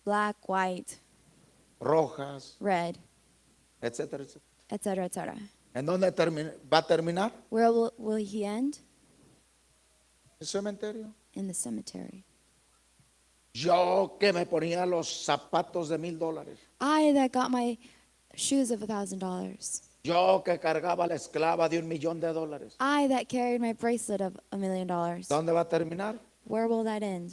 black, white, rojas, red, etcétera, etcétera. etc., etc. ¿En dónde va a terminar? Where will he end? El cementerio. In the cemetery. Yo que me ponía los zapatos de $1,000. I that got my shoes of $1,000. Yo que cargaba la esclava de $1,000,000. I that carried my bracelet of $1,000,000. ¿Dónde va a terminar? Where will that end?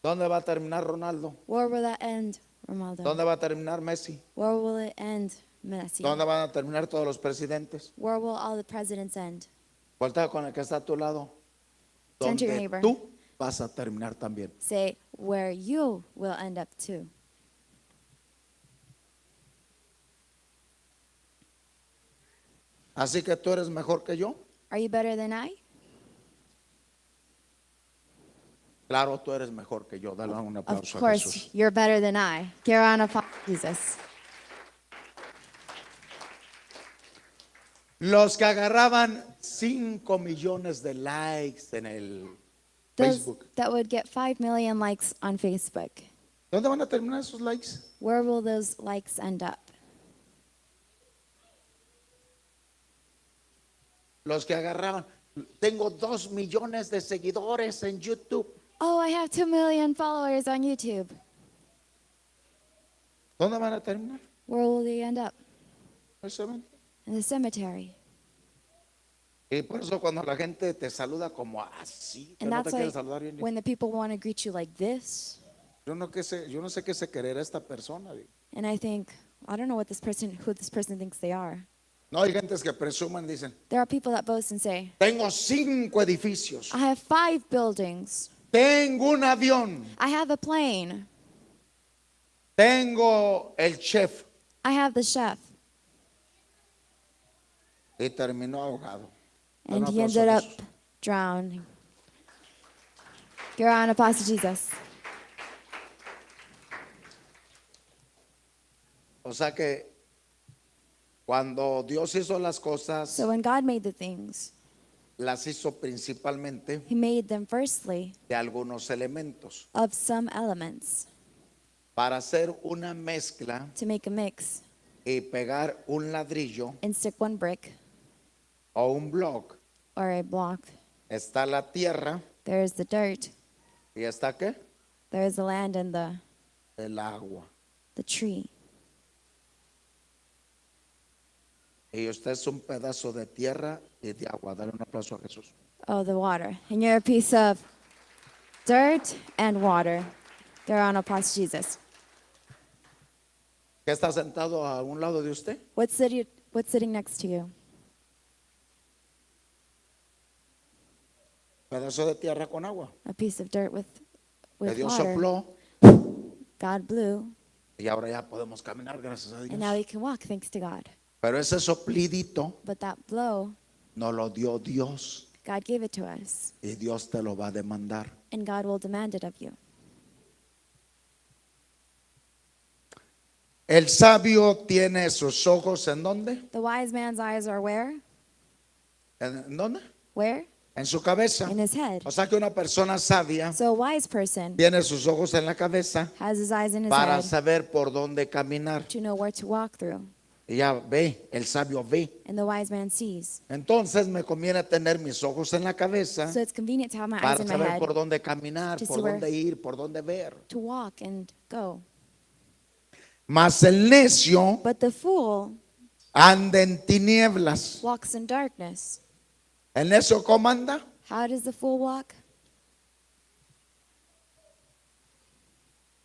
¿Dónde va a terminar Ronaldo? Where will that end, Ronaldo? ¿Dónde va a terminar Messi? Where will it end, Messi? ¿Dónde van a terminar todos los presidentes? Where will all the presidents end? Voltea con el que está a tu lado. Turn to your Donde neighbor. tú vas a terminar también. Say, where you will end up too. Así que tú eres mejor que yo. Are you better than I? Claro, tú eres mejor que yo. Dale un Of aplauso a course, Jesús. you're better than I. Give a round of applause to Jesus. Los que agarraban 5 millones de likes en el Those Facebook. that would get 5 million likes on Facebook. ¿Dónde van a terminar esos likes? Where will those likes end up? Los que agarraban. Tengo 2 millones de seguidores en YouTube. Oh, I have 2 million followers on YouTube. ¿Dónde van a terminar? Where will they end up? Precisamente. In the cemetery. Y por eso cuando la gente te saluda como así, que And no te that's quiere why saludar bien. when the people want to greet you like this, Yo no sé qué se quererá esta persona. Digo. and I think, I don't know what who this person thinks they are. No, hay gentes que presumen, dicen, There are people that boast and say, tengo 5 edificios, I have 5 buildings. tengo un avión, I have a plane. tengo el chef. I have the chef. Y terminó ahogado. And Un he aplauso a ended up Jesús. drowning. Give a round of applause to Jesus. O sea que cuando Dios hizo las cosas, So when God made the things, las hizo principalmente he made them firstly de algunos elementos of some elements para hacer una mezcla to make a mix y pegar un ladrillo and stick one brick o un block. or a block. Está la tierra There is the dirt, y está ¿qué? there is the land, and El agua. the tree. Y usted es un pedazo de tierra y de agua. Dale un aplauso a Jesús. Oh, the water. And you're a piece of dirt and water. Give a round of applause to Jesus. ¿Qué está sentado a un lado de usted? What's sitting next to you? Pedazo de tierra con agua. A piece of dirt Que with Dios water. sopló God blew, y ahora ya podemos caminar, gracias a and Dios. now we can walk thanks to God. Pero ese soplidito But that blow, nos lo dio Dios God gave it to us, y Dios te lo va a demandar. and God will demand it of you. El sabio tiene sus ojos ¿en dónde? The wise man's eyes are where? ¿En dónde? Where? En su cabeza. In his head. O sea que una persona sabia So a wise person tiene sus ojos en la cabeza has his eyes in his para head saber por dónde caminar. to know where to walk through, Y ya ve, el sabio ve. and the wise man sees. Entonces me conviene tener mis ojos en la cabeza So it's convenient to have my eyes para in my saber head por dónde caminar, to por see where- dónde ir, por dónde ver. to walk and go. Mas el necio But the fool anda en tinieblas. walks in darkness. ¿El necio cómo anda? How does the fool walk?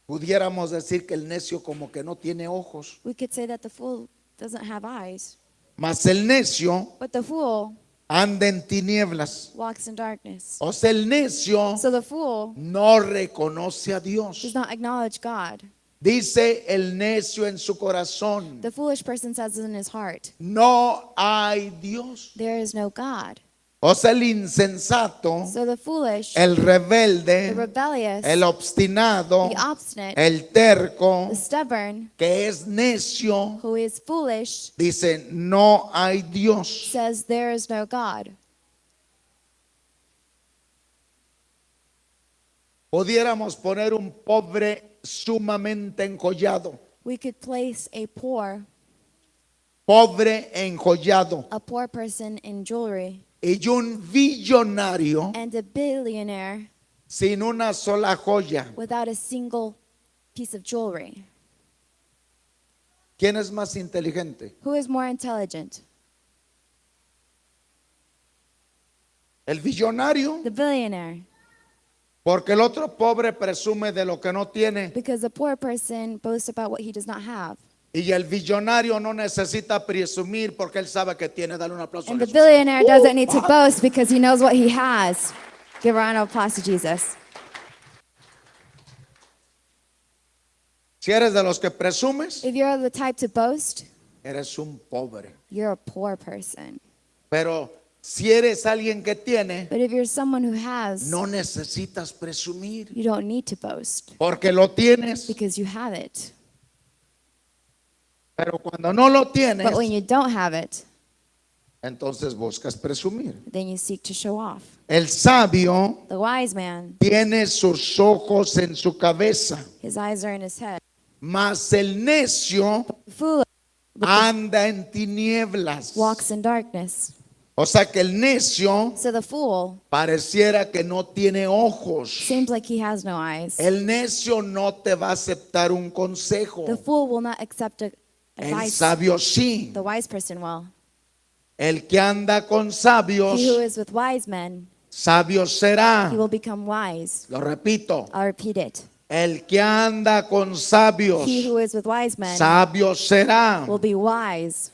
Pudiéramos decir que el necio como que no tiene ojos. We could say that the fool doesn't have eyes. Mas el necio But the fool anda en tinieblas. walks in darkness. O sea, el necio So the fool no reconoce a Dios. does not acknowledge God. Dice el necio en su corazón, The foolish person says in his heart, no hay Dios. there is no God. O sea, el insensato, So the foolish, el the rebelde, rebellious, el obstinado, the obstinate, el terco, the stubborn, que es necio, who is foolish, dice, no hay Dios. says there is no God. Pudiéramos poner un pobre sumamente enjollado. We could place Pobre enjollado. a poor person in jewelry, Y un billonario and a billionaire sin una sola joya. without a single piece of jewelry. ¿Quién es más inteligente? Who is more intelligent? El billonario. The billionaire. Porque el otro pobre presume de lo que no tiene. Because the poor person boasts about what he does not have. Y el billonario no necesita presumir porque él sabe que tiene. Dale un aplauso a And the Jesús. billionaire doesn't need to boast because he knows what he has. Give a round of applause to Jesus. Si eres de los que presumes, If you're the type to boast, eres un pobre. you're a poor person. Pero si eres alguien que tiene, But if you're someone who has, no necesitas presumir you don't need to boast porque lo tienes. because you have it. Pero cuando no lo tienes, But when you don't have it, entonces buscas presumir. then you seek to show off. El sabio The wise man, tiene sus ojos en su cabeza, his eyes are in his head. mas el necio The fool anda en tinieblas. walks in darkness. O sea que el necio So the fool pareciera que no tiene ojos. seems like he has no eyes. El necio no te va a aceptar un consejo. The fool will not accept El advice. sabio sí. The wise person will. El que anda con sabios, He who is with wise men, sabio será. he will become wise. Lo repito. I'll repeat it. El que anda con sabios, He who is with wise men sabio será. will be wise.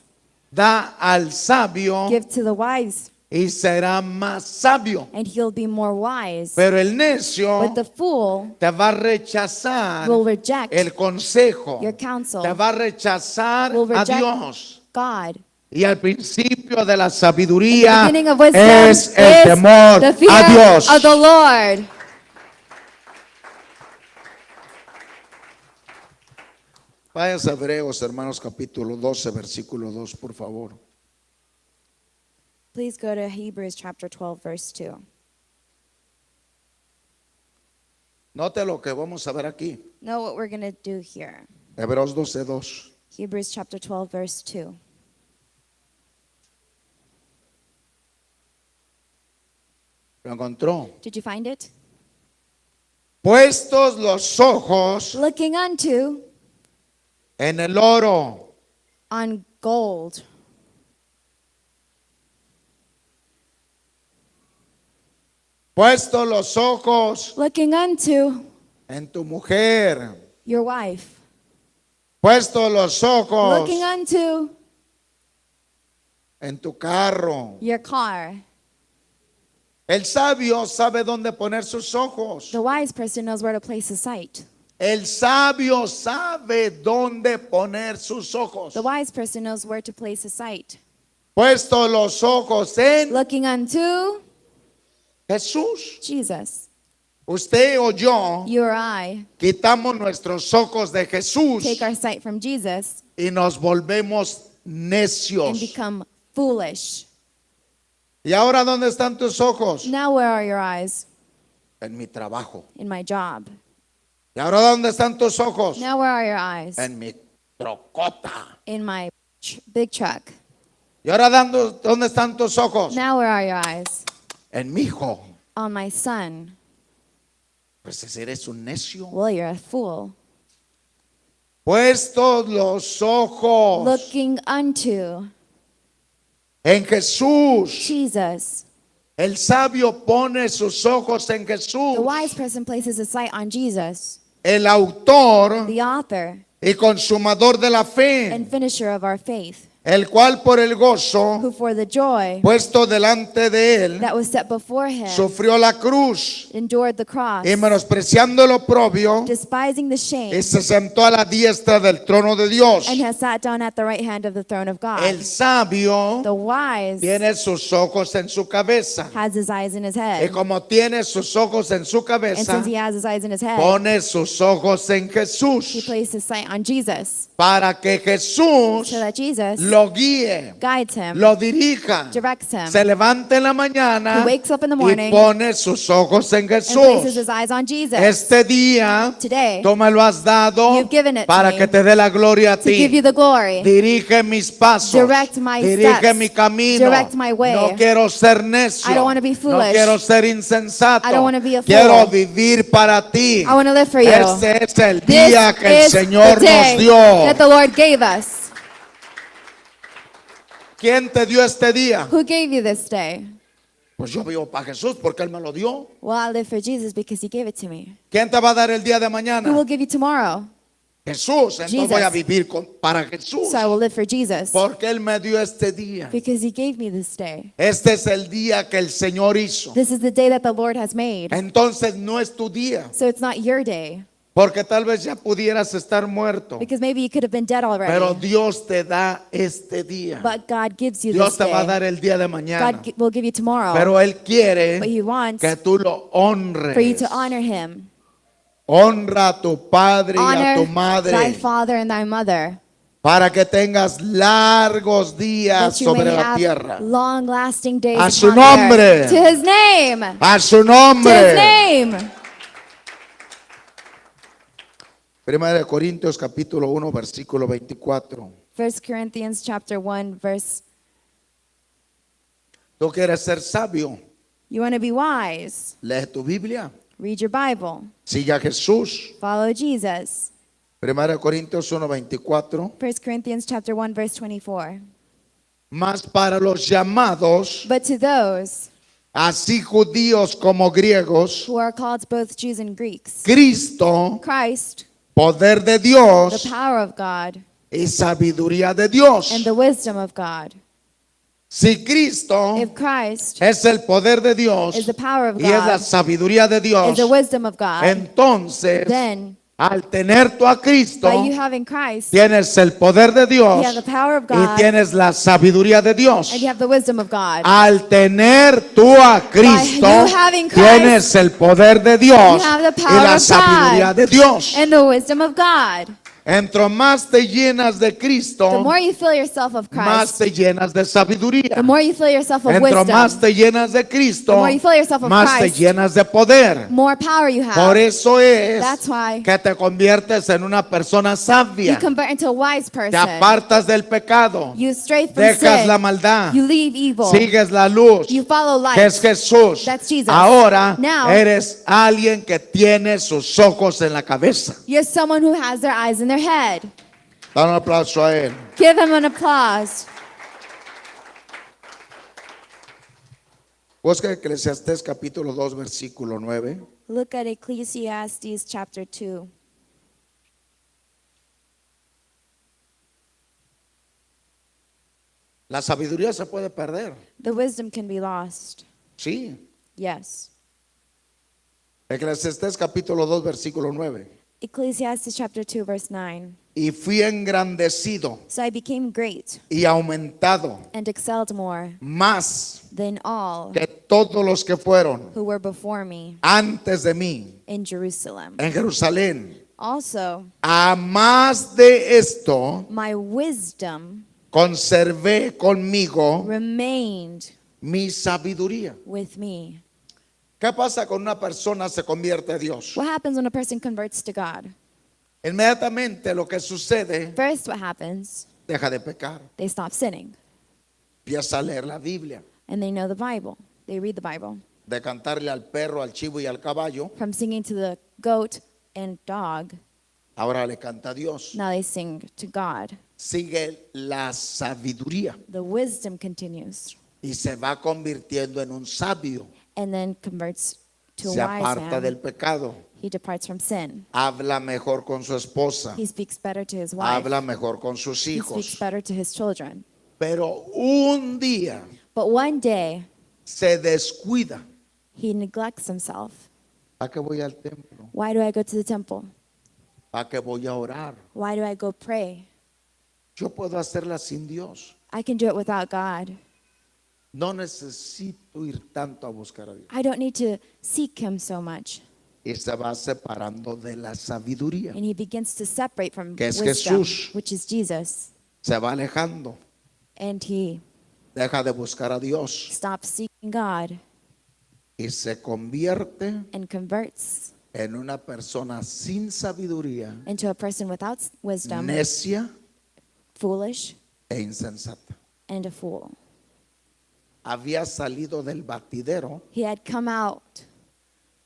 Da al sabio Give to the wise, y será más sabio. and he'll be more wise. Pero el necio But the fool te va a rechazar will reject el consejo. your counsel, Te va a rechazar will a reject Dios. God. Y al principio de la sabiduría The beginning of wisdom es el is temor the fear a Dios. of the Lord. Váyanse a Hebreos, hermanos, capítulo 12, versículo 2, por favor. Please go to Hebrews chapter 12, verse 2. Note lo que vamos a ver aquí. Know what we're going to do here. Hebreos 12, 2. Hebrews chapter 12, verse 2. ¿Lo encontró? Did you find it? Puestos los ojos Looking unto en el oro, on gold, puestos los ojos looking unto en tu mujer, your wife, puestos los ojos looking unto en tu carro. your car. El sabio sabe dónde poner sus ojos. The wise person knows where to place his sight. El sabio sabe dónde poner sus ojos. The wise person knows where to place his sight. Puesto los ojos en Looking unto Jesús. Jesus. Usted o yo You or I quitamos nuestros ojos de Jesús take our sight from Jesus y nos volvemos and necios. become foolish. ¿Y ahora dónde están tus ojos? Now where are your eyes? En mi trabajo. In my job. ¿Y ahora dónde están tus ojos? Now where are your eyes? En mi trocota. In my big truck. ¿Y ahora dónde están tus ojos? Now where are your eyes? En mi hijo. On my son. Pues si eres un necio. Well, you're a fool. Puestos los ojos Looking unto en Jesús. Jesus. El sabio pone sus ojos en Jesús. The wise person places his sight on Jesus, El autor the author y consumador de la fe, and finisher of our faith, el cual por el gozo who for the joy puesto delante de él that was set before him sufrió la cruz endured the cross, y menospreciando el oprobio despising the y shame, se sentó a la diestra del trono de Dios. and has sat down at the right hand of the throne of God. El sabio The wise tiene sus ojos en su cabeza has his eyes in his y head, como tiene sus ojos en su and cabeza, since he has his eyes in his head, pone sus ojos en he Jesús. placed his sight on Jesus. para que Jesús so that Jesus lo guíe, guides him, lo dirija, directs him. se levante en la mañana He wakes up in the y morning pone sus ojos en and places Jesús. his eyes on Jesus. Este día Today, tú me lo has dado you've given it to para me que te dé la gloria a to give ti. you the glory. Dirige mis pasos, Direct my dirige steps. mi camino. Direct my way. No quiero ser necio, I don't wanna be no foolish. quiero ser insensato. I don't wanna be a Quiero fool. vivir para ti. I want to live for you. Este es el This día que el is Señor the day nos dio. that the Lord gave us. ¿Quién te dio este día? Who gave you this day? Pues yo vivo para Jesús porque Él me lo dio. Well, I live for Jesus because he gave it to me. ¿Quién te va a dar el día de Who mañana? will give you tomorrow? Jesús. Entonces Jesus. voy a vivir para Jesús. So I will live for Jesus Porque Él me dio este día. because he gave me this day. Este es el día que el Señor hizo. This is the day that the Lord has made. Entonces no es tu día. So it's not your day Porque tal vez ya pudieras estar muerto. because maybe you could have been dead Pero already. Dios te da este día. But God gives you Dios this te va a day. dar el día de God mañana. will give you tomorrow. Pero Él quiere But he wants que tú lo honres. for you to honor him. Honra a tu padre y a tu Honor thy madre father and thy mother, para que tengas largos días that you may sobre la have tierra. long-lasting days A su upon the nombre. earth. To his name. A su To his nombre. name. Primera de Corintios capítulo 1 versículo 24. 1 Corinthians chapter 1 verse. Tú quieres ser sabio, You want to be wise. lee tu Biblia, Read your Bible. sigue a Jesús. Follow Jesus. Primera de Corintios 1 24. 1 Corinthians chapter 1 verse 24. Mas para los llamados, But to those así judíos como griegos, who are called both Jews and Greeks, Cristo, Christ, poder de the Dios power of God y sabiduría de Dios. and the wisdom of God. Si Cristo If Christ es el poder de Dios is the power of y es la God, sabiduría de Dios, is the wisdom of God, entonces then al tener tú a Cristo, by you having Christ, tienes el poder de Dios you have the power of y God tienes la sabiduría de Dios. and you have the wisdom of God. Al tener tú a Cristo, you having Christ, tienes el poder de Dios you have the y power la of sabiduría God de Dios. and the wisdom of God. Entre más te llenas de The Cristo, more you fill yourself of más Christ, te llenas de sabiduría. the more you fill yourself of Entre más wisdom, te llenas de Cristo, the more you fill yourself of más te Christ, llenas de poder. more power you Por have. eso es That's why que te conviertes en una persona you sabia. convert into a wise Te person. apartas del pecado. You stray from Dejas la sin. maldad. You leave evil. Sigues la luz, You follow que es light. Jesús. That's Jesus. Ahora Now- eres alguien que tiene sus ojos en la cabeza. You're someone who has their eyes in their head. Dan un aplauso a él. Give him an applause. Busca Eclesiastés capítulo 2 versículo 9. Look at Ecclesiastes chapter 2. La sabiduría se puede perder. The wisdom can be lost. Sí. Yes. Eclesiastés capítulo 2 versículo 9. Ecclesiastes chapter 2 verse 9. Y fui engrandecido So I became great y aumentado and excelled more más than all que todos los que fueron who were before me antes de mí in Jerusalem. en Jerusalén. Also, A más de esto my wisdom conservé conmigo remained mi sabiduría. with me. ¿Qué pasa cuando una persona se convierte a Dios? What happens when a person converts to God? Inmediatamente lo que sucede, First, what happens? deja de pecar, They stop sinning empieza a leer la Biblia, and they know the Bible. They read the Bible. de cantarle al perro, al chivo y al caballo, From singing to the goat and dog, ahora le canta a Dios. now they sing to God. Sigue la sabiduría The wisdom continues y se va convirtiendo en un sabio. and then converts to Se a wise aparta del man. pecado, He departs from sin. habla mejor con su esposa, He speaks better to his wife. habla mejor con sus He speaks hijos. better to his children. Pero un día But one day, se descuida. he neglects himself. ¿A qué voy al templo? Why do I go to the temple? ¿A qué voy a orar? Why do I go pray? Yo puedo hacerla sin Dios. I can do it without God. No necesito ir tanto a buscar a Dios. I don't need to seek him so much. y se va separando de la sabiduría. And he begins to separate from Que es wisdom, Jesús. which is Jesus. Se va alejando, And he deja de buscar a Dios stops seeking God y se convierte and converts en una persona sin sabiduría, into a person without wisdom, necia foolish, e insensata. and a fool. Había salido del batidero He had come out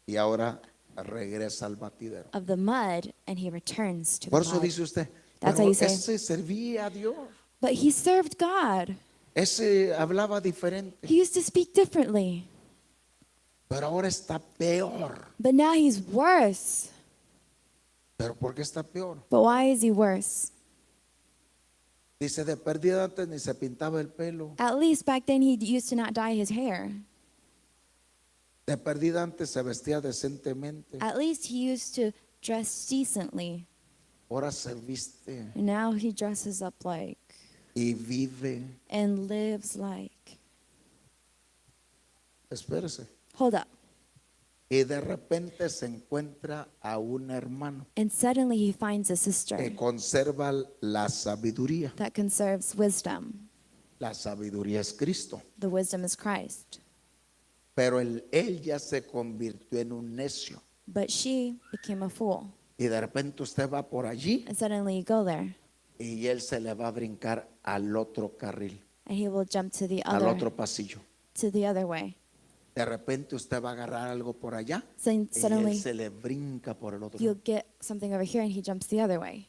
y ahora regresa al batidero. of the mud and he returns to the Por eso mud. dice usted, That's pero how you say. ese servía a Dios. But he served God. Ese hablaba diferente, He used to speak differently. pero ahora está peor. But now he's worse. ¿Pero por qué está peor? But why is he worse? Dice, de perdida antes ni se pintaba el pelo. At least back then he used to not dye his hair. De perdida antes se vestía decentemente. At least he used to dress decently. Ahora se viste And now he dresses up like y vive. and lives like. Espérese. Hold up. Y de repente se encuentra a un hermano And suddenly he finds a sister que conserva la sabiduría. that conserves wisdom. La sabiduría es Cristo. The wisdom is Christ. Pero él ya se convirtió en un necio. But she became a fool. Y de repente usted va por allí And suddenly you go there y él se le va a brincar al otro carril, and he will jump to the al otro other pasillo. way. De repente usted va a agarrar algo por allá So y él suddenly se le brinca por el otro. you'll get something over here and he jumps the other way.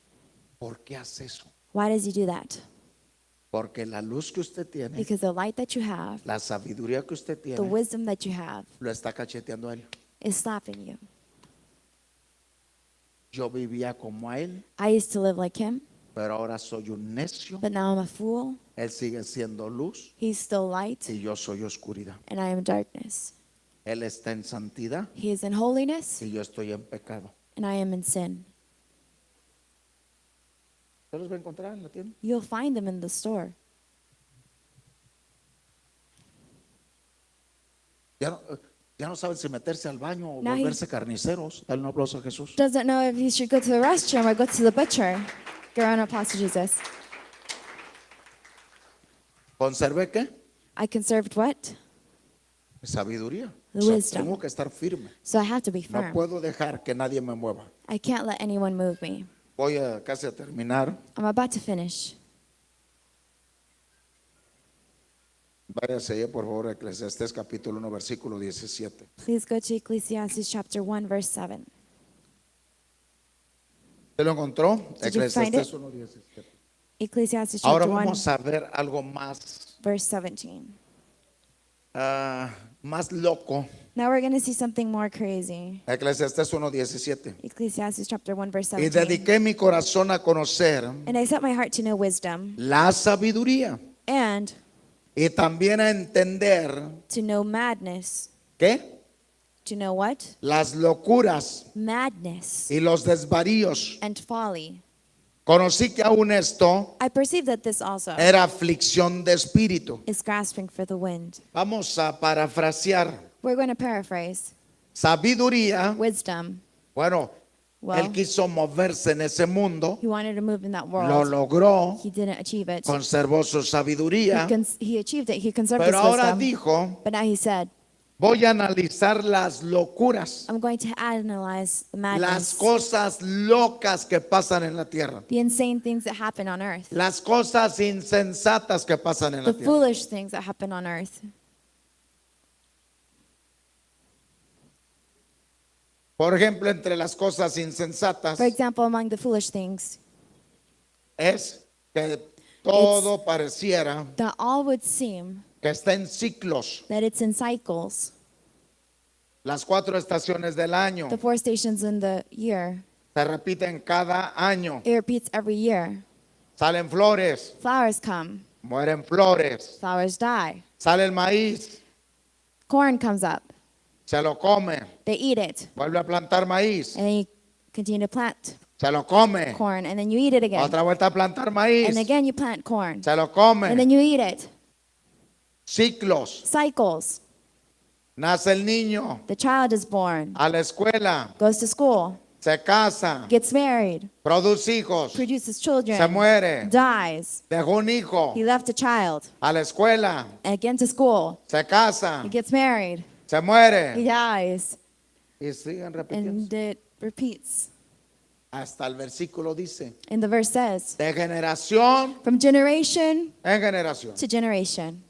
¿Por qué hace eso? Why does he do that? Porque la luz que usted tiene, Because the light that you have, la sabiduría que usted the tiene, wisdom that you have, lo está cacheteando a él. is slapping you. Yo vivía como a él, I used to live like him, pero ahora soy un necio. but now I'm a fool. Él sigue siendo luz He's still light y yo soy oscuridad. and I am darkness. Él está en santidad He is in holiness y yo estoy en pecado. and I am in sin. ¿Usted los va a encontrar en la tienda? You'll find them in the store. Ya no saben si meterse al baño o Now he- volverse carniceros. Dale un aplauso a Jesús. Doesn't know if he should go to the restroom or go to the butcher. Go around Apostle Jesus. ¿Conservé qué? I conserved what? Sabiduría. The O sea, wisdom. tengo que estar firme. So I have to be No firm. puedo dejar que nadie me mueva. I can't let anyone move me. Voy a casi a terminar. I'm about to finish. Váyase ya, por favor, a Eclesiastés capítulo 1, versículo 17. Please go to Ecclesiastes chapter 1, verse 7. ¿Usted lo encontró? Did you find Eclesiastés it? 1, 17. Ecclesiastes Ahora chapter 1, vamos a ver algo más, verse 17. más loco. Now we're going to see something more crazy. Eclesiastés 1, 17. Ecclesiastes chapter 1, verse Y 17. dediqué mi corazón a conocer And I set my heart to know wisdom la sabiduría and y también a entender, to know madness. ¿qué? To know what? Las locuras Madness y los desvaríos. and folly. Conocí que aún esto I perceive that this also era aflicción de espíritu. is grasping for the wind. Vamos a parafrasear. We're going to paraphrase. Sabiduría, Wisdom. bueno, Well, él quiso moverse en ese mundo, he wanted to move in that lo world. logró, He didn't achieve it. conservó su sabiduría, He achieved it. He conserved pero his ahora wisdom. dijo, But now he said, voy a analizar las locuras, I'm going to analyze the las madness, cosas locas que pasan en la tierra, the insane things that happen on earth, las cosas insensatas que pasan en la the tierra. foolish things that happen on earth. Por ejemplo, entre las cosas insensatas For example, among the foolish things, es que todo pareciera that all would seem que está en ciclos. that it's in cycles. Las 4 estaciones del año The 4 stations in the year, se repiten cada año. it repeats every year. Salen flores, Flowers come, mueren flores. flowers die. Sale el maíz, Corn comes up, se lo come. they eat it, Vuelve a plantar maíz, and then you continue to plant se lo come. corn, and then you eat it again. Otra vuelta a plantar maíz, And again you plant corn, se lo and then come. you eat it. Ciclos. Cycles. nace el niño, The child is born, a la escuela, goes to school, se casa, gets married, produce hijos, produces children, se muere, dies. dejó un hijo, He left a child, a la escuela, again to school, se casa, he gets married, se he muere dies, y siguen repitiendo. and it repeats. Hasta el versículo dice, And the verse says, de generación from generation en generación, to generation,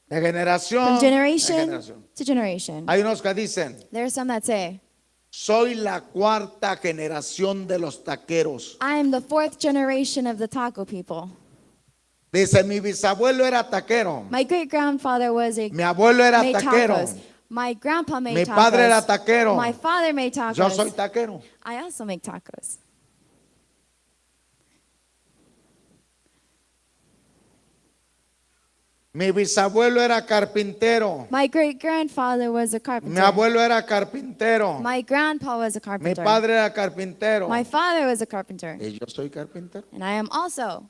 de generación from en generation generación. to generation. Hay unos que dicen, There are some that say, soy la cuarta generación de los taqueros. I am the fourth generation of the taco people. Dice, mi bisabuelo era taquero, My great grandfather was a mi abuelo era made taquero, tacos. My grandpa made mi tacos. padre era taquero, My father made tacos. yo soy taquero. I also make tacos. Mi bisabuelo era carpintero, My great grandfather was a mi carpenter. abuelo era carpintero, My grandpa was a mi carpenter. padre era carpintero My father was a carpenter. y yo soy carpintero. And I am also.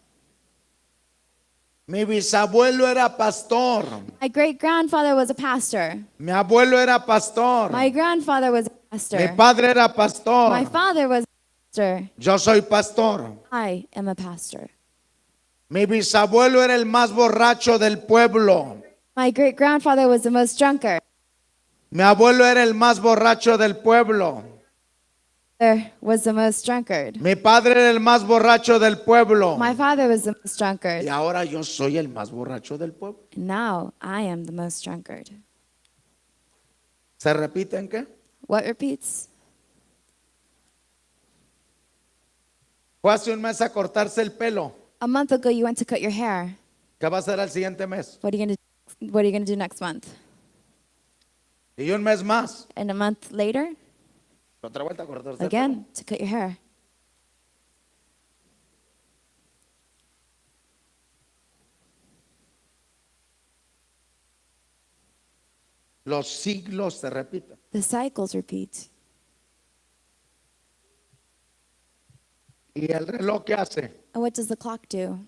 Mi bisabuelo era pastor, My great grandfather was a pastor. mi abuelo era pastor, My grandfather was a pastor. mi padre era pastor, My father was a pastor. yo soy pastor. I am a pastor. Mi bisabuelo era el más borracho del pueblo, My great grandfather was the most drunkard. mi abuelo era el más borracho del pueblo, There was the most drunkard. mi padre era el más borracho del pueblo My father was the most drunkard. y ahora yo soy el más borracho del pueblo. And now I am the most drunkard. ¿Se repiten qué? What repeats? Fue hace un mes a cortarse el pelo. A month ago you went to cut your hair. ¿Qué va a hacer al siguiente mes? What are you gonna do next month? Y un mes más. And a month later, Otra vuelta a cortarse el pelo. again to cut your hair. Los siglos se repiten. The cycles repeat. ¿Y el reloj qué hace? And what does the clock do?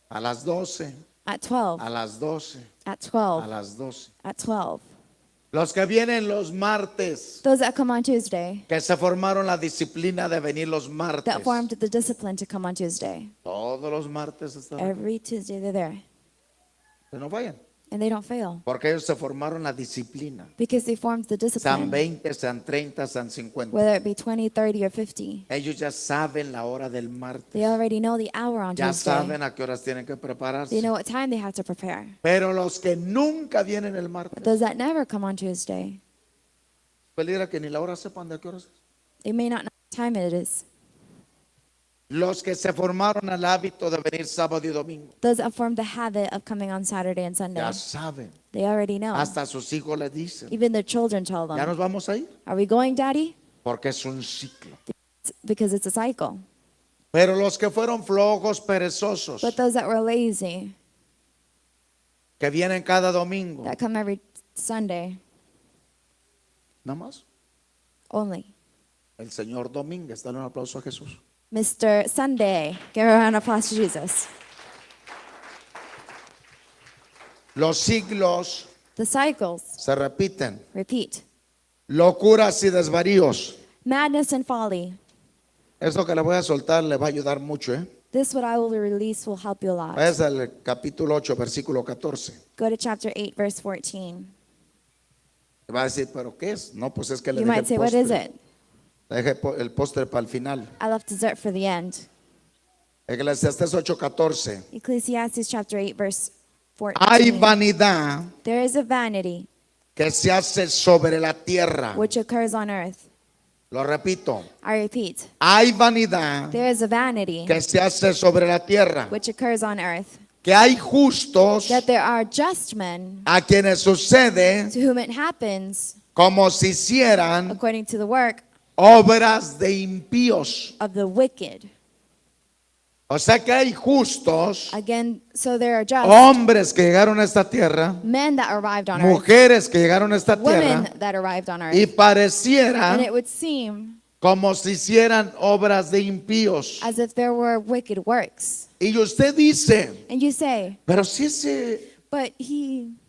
A las 12, At 12, a las 12, at a 12, las 12. at 12. Los que vienen los martes, Those that come on Tuesday, que se formaron la disciplina de venir los martes. that formed the discipline to come on Tuesday. Todos los martes están. Every Tuesday they're there. Que no vayan. And they don't fail. Porque ellos se formaron la disciplina. Because they formed the Sean discipline. 20, sean 30, sean 50. Whether it be 20, 30, or 50. Ellos ya saben la hora del martes. They already know the hour on Ya Tuesday. saben a qué horas tienen que They prepararse. know what time they have to prepare. Pero los que nunca vienen el But martes, those that never come on Tuesday, peligro que ni la hora sepan de qué horas es. they may not know what time it is. Los que se formaron el hábito de venir sábado y domingo, Those that formed the habit of coming on Saturday and Sunday, ya saben. they already know. Hasta sus hijos les dicen, Even their children tell ya them, nos vamos a ir, are we going, Daddy? porque es un ciclo. It's because it's a cycle. Pero los que fueron flojos, perezosos, But those that were lazy, que vienen cada domingo, that come every Sunday nada más. only. El señor Domínguez, dale un aplauso a Jesús. Mr. Sunday, give a round of applause to Jesus. Los siglos The cycles se repiten. repeat. Locuras y desvaríos. Madness and folly. Eso que le voy a soltar le va a ayudar mucho, ¿eh? This what I will release will help you a lot. Es el capítulo 8, versículo 14. Go to chapter 8, verse 14. Va a decir, ¿pero qué es? No, pues es que le You dejé might say, el what is postre. it? Le dejé el postre para el final. I left dessert for the end. Eclesiastés 8, 14. Ecclesiastes chapter 8, verse Hay 14. vanidad There is a vanity que se hace sobre la tierra. which occurs on earth. Lo repito. I repeat, Hay vanidad there is a vanity que se hace sobre la tierra. which occurs on earth. Que hay justos That there are just men a quienes sucede to whom it happens como si hicieran according to the work obras de impíos. of the wicked. O sea que hay justos, Again, so there are just hombres que llegaron a esta tierra, men that arrived on earth, mujeres que llegaron a esta tierra women that arrived on earth. y And pareciera it would seem como si hicieran obras de impíos. as if there were wicked works. Y usted dice, And you say, pero si but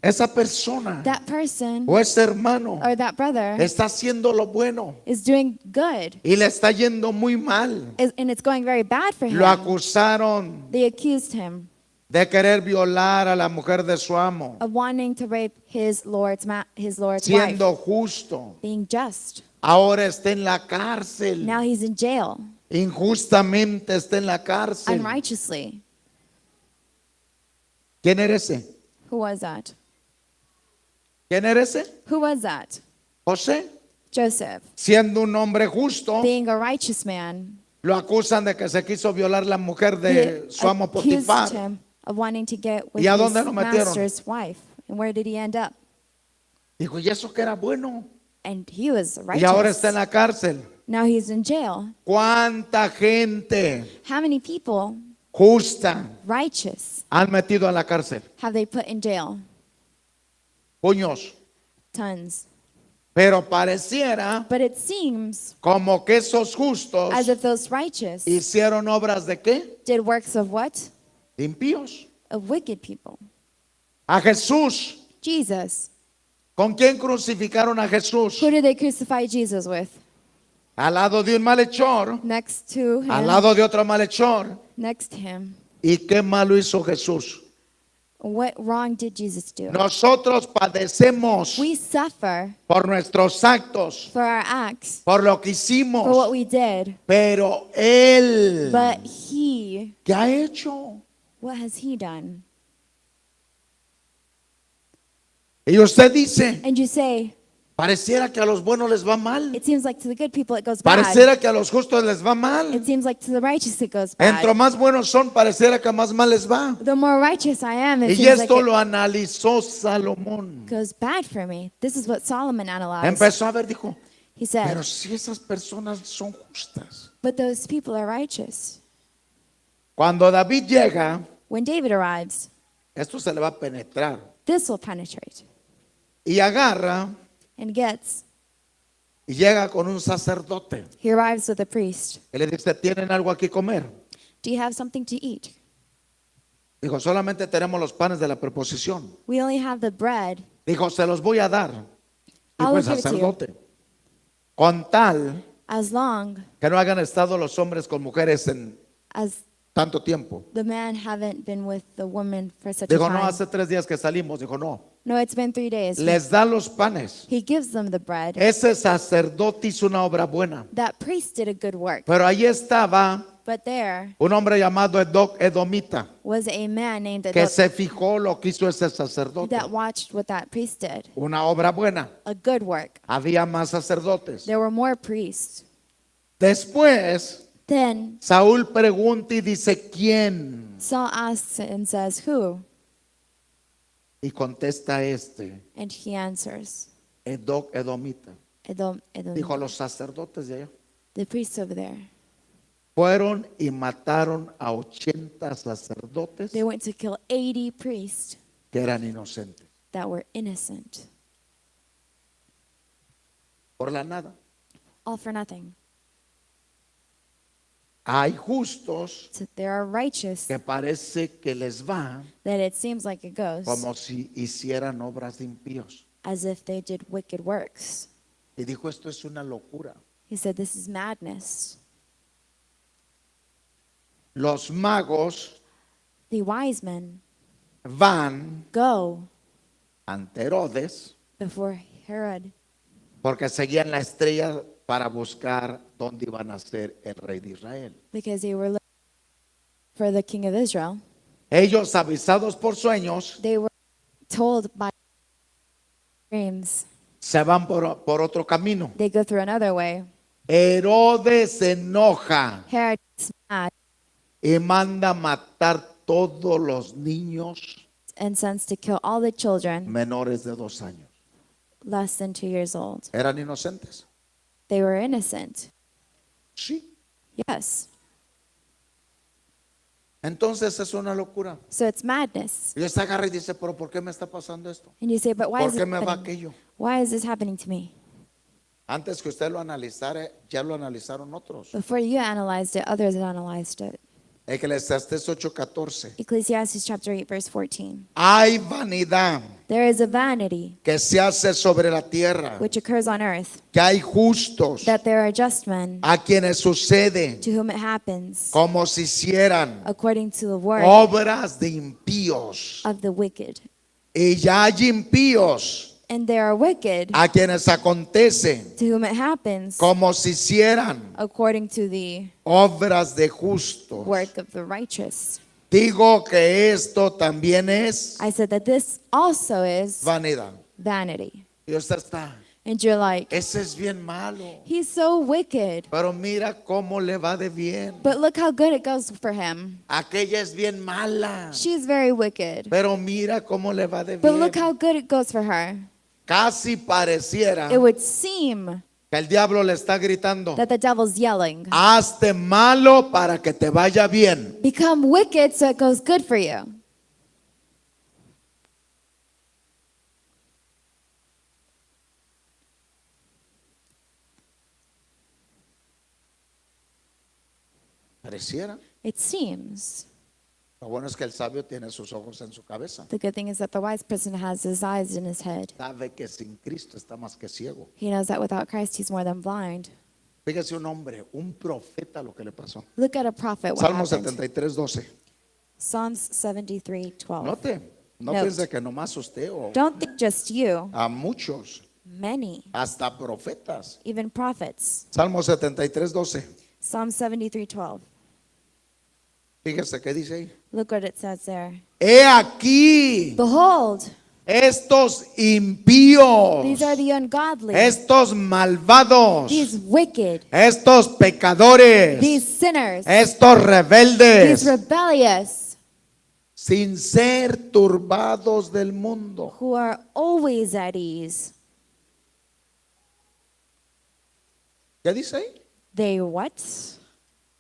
esa persona that person o ese hermano or that brother está haciendo lo bueno is doing good, y le está yendo muy mal. and it's going very bad for Lo him. acusaron They accused him de querer violar a la mujer de su amo, of wanting to rape his Lord's wife, siendo justo. being just. Ahora está en la cárcel. Now he's in jail, Injustamente está en la cárcel. unrighteously. ¿Quién era ese? Who was that? ¿Quién era ese? Who was that? José. Joseph, Siendo un hombre justo, being a righteous man. lo acusan de que se quiso violar la mujer They de su amo accused Potifar. him of wanting to get with ¿Y a his dónde lo metieron? master's wife. And where did he end up? Dijo, y eso que era bueno. And he was Y ahora está righteous. en la cárcel. Now he's in jail. ¿Cuánta gente How many people, justa righteous, han metido en la cárcel? have they put in jail? Puños. Tons. Pero pareciera But it seems como que esos justos as if those righteous hicieron obras de qué? did works of what? De impíos. Of wicked people. A Jesús. Jesus. ¿Con quién crucificaron a Jesús? Who did they crucify Jesus with? Al lado de un malhechor, Next to al him. lado de otro malhechor. Next to him. ¿Y qué malo hizo Jesús? What wrong did Jesus do? Nosotros padecemos We suffer por nuestros actos, for our acts, por lo que for what hicimos, we did. pero Él, But he, ¿qué ha hecho? what has he done? Y usted dice, And you say, pareciera que a los buenos les va mal, it seems like to the good people it goes bad. pareciera que a los justos les va mal. It seems like to the righteous it goes Entre bad. más buenos son, pareciera que más mal les va. The more righteous I am, it Y seems like esto it lo analizó Salomón. goes bad for me. This is what Solomon analyzed. Empezó a ver, dijo, He said, pero si esas personas son justas. but those people are righteous. Cuando David llega, When David arrives, esto se le va a penetrar. this will penetrate Y agarra and gets. y llega con un sacerdote. He arrives with a priest. Y le dice, ¿tienen algo aquí comer? Do you have something to eat? Dijo, solamente tenemos los panes de la preposición. We only have the bread. Dijo, se los voy a dar. I'll Dijo el give it to you. sacerdote. Con tal As long que no hayan estado los hombres con mujeres en as tanto tiempo. the man haven't been with the woman for such a Dijo, no, time. hace 3 días que salimos. Dijo, no. No, it's been 3 days. Les da los panes. He gives them the bread. Ese sacerdote hizo una obra buena. That priest did a good work. Pero ahí estaba But there un hombre llamado Edomita, was a man named que Edom se fijó lo que hizo ese sacerdote. that watched what that priest did. Una obra buena. A good work. Había más sacerdotes. There were more priests. Después, Then Saúl pregunta y dice, ¿quién? Saul asks and says, who? Y contesta este, And he answers, Edomita. Edom. Dijo, los sacerdotes de allá The priests over there. fueron y mataron a 80 sacerdotes They went to kill 80 priests que eran inocentes. that were innocent. Por la nada. All for nothing. Hay justos So there are righteous que parece que les va that it seems like it goes como si hicieran obras de impíos. as if they did wicked works. Y dijo, esto es una locura. He said, this is madness. Los magos The wise men van go ante Herodes before Herod porque seguían la estrella para buscar dónde iban a ser el rey de Israel. because they were looking for the king of Israel. Ellos, avisados por sueños, They were told by dreams. se van por otro camino. They go through another way. Herodes se enoja Herod is mad y manda matar todos los niños and sends to kill all the children menores de 2 años. less than 2 years old. ¿Eran inocentes? They were innocent. Sí. Yes. Entonces es una locura. So it's madness. Y usted agarra y dice, pero ¿por qué me está pasando esto? And you say, but why ¿Por is qué it me va happening? aquello? Why is this happening to me? Antes que usted lo analizara, ya lo analizaron otros. Before you analyzed it, others analyzed it. Eclesiastés 8:14. Ecclesiastes chapter 8, verse 14. Hay vanidad There is a vanity que se hace sobre la tierra, which occurs on earth, que hay justos that there are just men a quienes sucede to whom it happens como si hicieran according to the word obras de impíos. of the wicked. Y ya hay impíos And there are wicked a quienes acontece to whom it happens como si hicieran according to the obras de justos. work of the righteous. Digo que esto también es I said that this also is vanidad. vanity. Y usted está, And you're like, ese es bien malo. he's so wicked. Pero mira cómo le va de bien. But look how good it goes for him. Aquella es bien mala. She's very wicked. Pero mira cómo le va de But look bien. how good it goes for her. Casi pareciera It would seem que el diablo le está gritando: that the devil's yelling, hazte malo para que te vaya bien. become wicked so it goes good for you. Pareciera. It seems. Lo bueno es que el sabio tiene sus ojos en su cabeza. The good thing is that the wise person has his eyes in his head. Sabe que sin Cristo está más que ciego. He knows that without Christ, he's more than blind. Fíjese un hombre, un profeta, lo que le pasó. Look at a prophet. What Salmo happened? 73:12. Psalms 73:12. Note, no Note. piense que nomás usted o Don't think just you, a muchos, many, hasta profetas. even prophets. Salmo 73:12. Psalm 73:12. Fíjese qué dice ahí. Look what it says there. He aquí Behold, estos impíos, these are the ungodly, estos malvados, these wicked, estos pecadores, these sinners, estos these rebeldes, rebellious, sin ser turbados del mundo. who are always at ease. ¿Qué dice ahí? They what?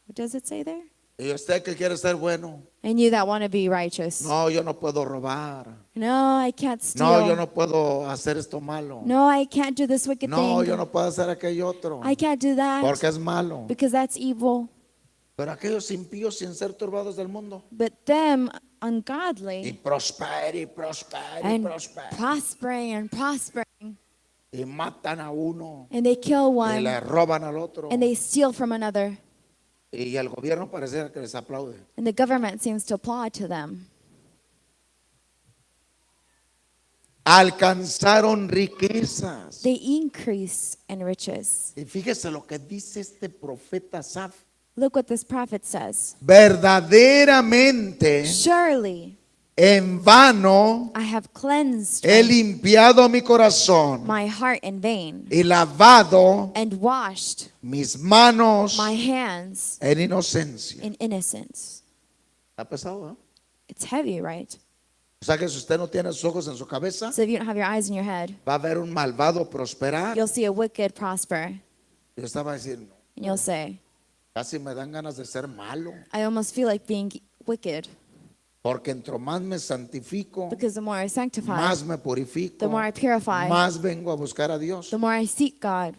What does it say there? Y usted que quiere ser bueno. And you that want to be righteous. No, yo no puedo robar. No, I can't steal. No, yo no puedo hacer esto malo. No, I can't do this wicked No, thing. yo no puedo hacer aquello otro. I can't do that Porque es malo. because that's evil. Pero aquellos impíos sin ser turbados del mundo. But them Y ungodly prospera y prospera y and prospera. prospering and prospering, Y matan a uno. and they kill Y one le roban al otro. and they steal from another, Y el gobierno parece que les aplaude. and the government seems to applaud to them. Alcanzaron riquezas. They increase in riches. Y fíjese lo que dice este profeta Asaf. Look what this prophet says. Verdaderamente Surely en vano I have cleansed he limpiado mi corazón my heart in vain y lavado and washed mis manos my hands en inocencia. in innocence. Está pesado, ¿eh? It's heavy, right? O sea que si usted no tiene sus ojos en su cabeza, So if you don't have your eyes in your head, va a ver un malvado prosperar. you'll see a wicked prosper, Yo estaba diciendo, and you'll say, casi me dan ganas de ser malo, I almost feel like being wicked, porque entre más me santifico, because the more I sanctify, más me purifico, the more I purify, más vengo a buscar a Dios. the more I seek God,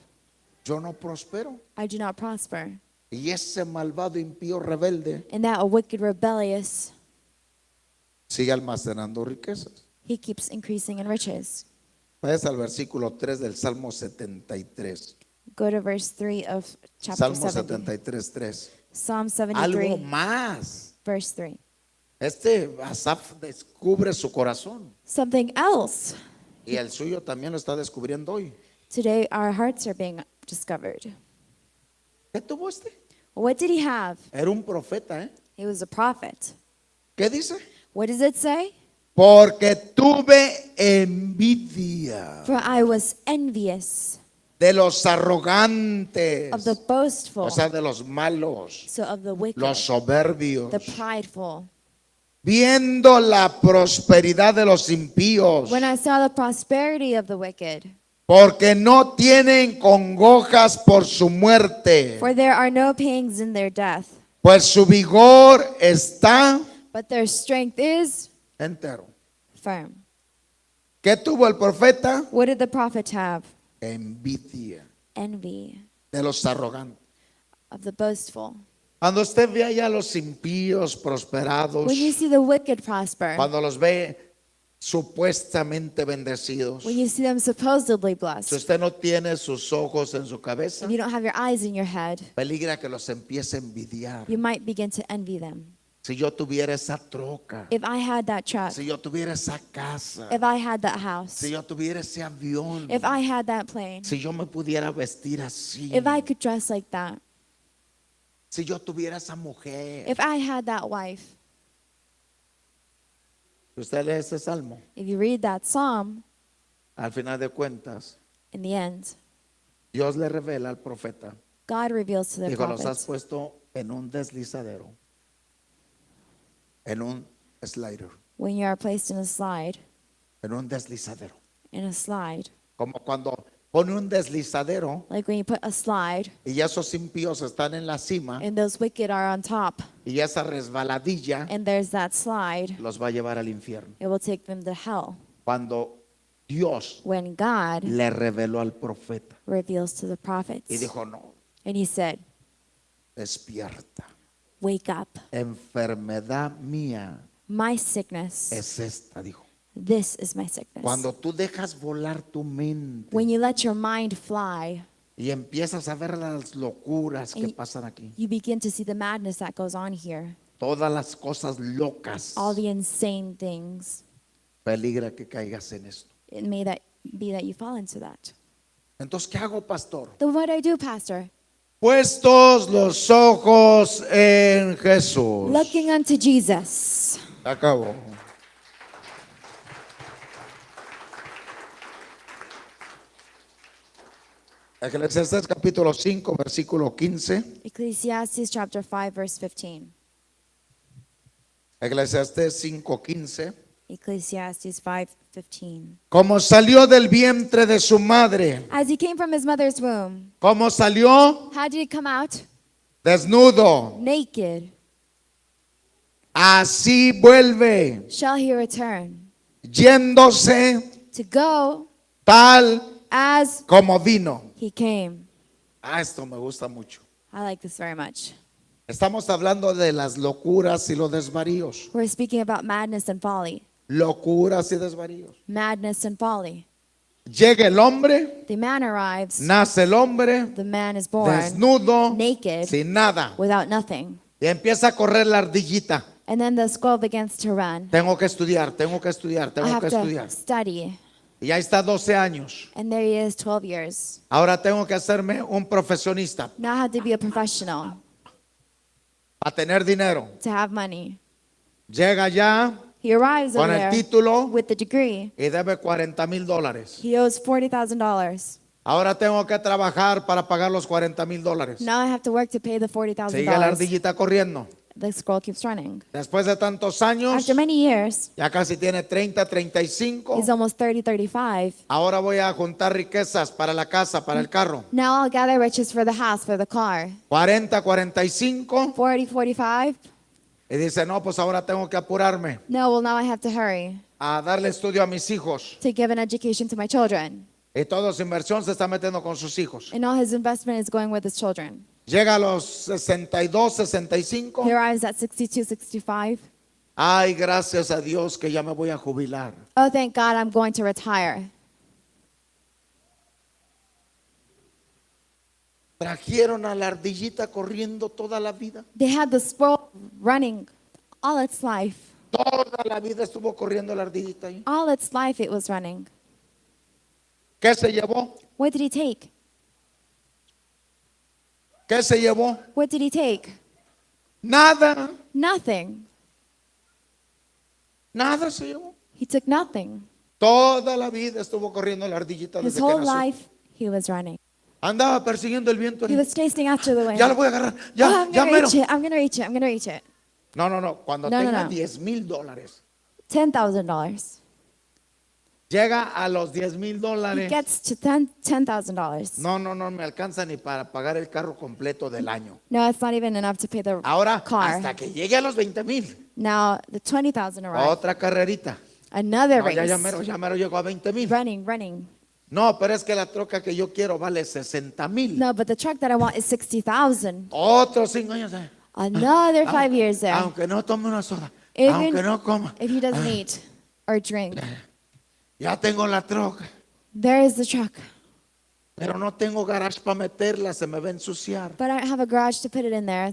Yo no prospero. I do not prosper. Y ese malvado impío rebelde And that a wicked rebellious, sigue almacenando riquezas. he keeps increasing in riches. Vayas al versículo 3 del Salmo 73. Go to verse 3 of chapter Salmo 70. 73:3. Psalm Algo 73, más. verse 3. Este Asaf descubre su corazón Something else. y el suyo también lo está descubriendo hoy. Today our hearts are being discovered. ¿Qué tuvo este? What did he have? Era un profeta, ¿eh? He was a prophet. ¿Qué dice? What does it say? Porque tuve envidia For I was envious de los arrogantes, of the boastful, o sea, de los malos, so of the wicked, los soberbios, the prideful. viendo la prosperidad de los impíos, When I saw the prosperity of the wicked, porque no tienen congojas por su muerte, for there are no pangs in their death, pues su vigor está but their strength is entero. firm. ¿Qué tuvo el profeta? What did the prophet have? Envidia. envy de los arrogantes. of the boastful. Cuando usted ve allá a los impíos prosperados, When you see the wicked prosper, cuando los ve supuestamente bendecidos, when you see them supposedly si blessed, usted no tiene sus ojos en su cabeza, if you don't have your eyes in your head, peligra que los empiece a envidiar. you might begin to envy them. Si yo tuviera esa troca, If I had that truck, si yo tuviera esa casa, if I had that house, si yo tuviera ese avión, if I had that plane, si yo me pudiera vestir así, if I could dress like that, si yo tuviera esa mujer. if I had that wife. Usted lee ese salmo, If you read that psalm, al final de cuentas, in the end, Dios le revela al profeta, God reveals to the dijo, los has prophet, puesto en un deslizadero, en un slider, when you are placed in a slide, en un slide. Como cuando pone un deslizadero like when you put a slide y esos impíos están en la cima and those wicked are on top, y esa resbaladilla and there's that slide, los va a llevar al infierno. it will take them to hell. Cuando Dios When God le reveló al profeta reveals to the y prophets, dijo, no, and he said, despierta, wake up, enfermedad mía my sickness, es esta, dijo. this is my sickness. Cuando tú dejas volar tu mente When you let your mind fly, y empiezas a ver las locuras que Y- pasan aquí, you begin to see the madness that goes on here, todas las cosas locas, all the insane things. peligra que caigas en esto. It may that be that you fall into that. Entonces, ¿qué hago, pastor? Then what do I do, Pastor? Puestos los ojos en Jesús. Looking unto Jesus. Acabo. Eclesiastés capítulo 5, versículo 15. Ecclesiastes chapter 5, verse 15. Eclesiastés 5:15. Ecclesiastes 5:15. Como salió del vientre de su madre, As he came from his mother's womb, como salió how did he come out? desnudo, Naked. así vuelve, Shall he return? yéndose To go tal as como vino. he came. Esto me gusta mucho. I like this very much. Estamos hablando de las locuras y los desvaríos. We're speaking about madness and folly. Locuras y desvaríos. Madness and folly. Llega el hombre, The man arrives. nace el hombre, The man is born desnudo, naked, sin nada. without nothing. Y empieza a correr la ardillita. And then the squirrel begins to run. Tengo que estudiar, tengo que estudiar, I tengo have que to estudiar. study. Y ahí está 12 años. And there he is, 12 years. Ahora tengo que hacerme un profesionista Now I have to be a professional para tener dinero. to have money. Llega ya He arrives con over el there título with the degree. y debe $40,000. He owes $40,000. Ahora tengo que trabajar para pagar los $40,000. Now I have to work to pay the Sigue la $40,000. ardillita corriendo. The squirrel keeps running. Después de tantos años, After many years, ya casi tiene 30, 35. he's almost 30, 35. Ahora voy a juntar riquezas para la casa, para el carro. Now I'll gather riches for the house, for the car. 40, 45. 40, 45. Y dice, no, pues ahora tengo que apurarme No, well, now I have to hurry a darle estudio a mis hijos. to give an education to my children. Y toda su inversión se está metiendo con sus hijos. And all his investment is going with his children. Llega a los 62, 65. He arrives at 62, 65. Ay, gracias a Dios que ya me voy a jubilar. Oh, thank God I'm going to retire. Trajeron a la ardillita corriendo toda la vida. They had the squirrel running all its life. Toda la vida estuvo corriendo la ardillita ahí. All its life it was running. ¿Qué se llevó? What did he take? ¿Qué se llevó? What did he take? Nada. Nothing. Nada se llevó. He took nothing. Toda la vida estuvo corriendo la ardillita His desde que whole nació. life he was running. Andaba persiguiendo el viento. He was chasing after the wind. Ya lo voy a agarrar. Oh, Ya, I'm ya gonna mero. reach it. I'm gonna reach it. I'm gonna reach it. No, no, no. Cuando No, no, tenga no. $10,000. $10,000. Llega a los He $10,000. gets to $10,000. No, no, no me alcanza ni para pagar el carro completo del año. No, it's not even enough to pay the Ahora, car. hasta que llegue a los 20,000. Now the 20,000 arrived. Otra carrerita. Another No, race. ya mero llegó a 20,000. Running, running. No, pero es que la troca que yo quiero vale 60,000. No, but the truck that I want is 60,000. Otros 5 años. Another 5 years there. Aunque no tome una soda, Even aunque no coma, if he doesn't eat or drink, ya tengo la troca, there is the truck. pero no tengo garage para meterla, se me va a ensuciar. But I don't have a garage to put it in there.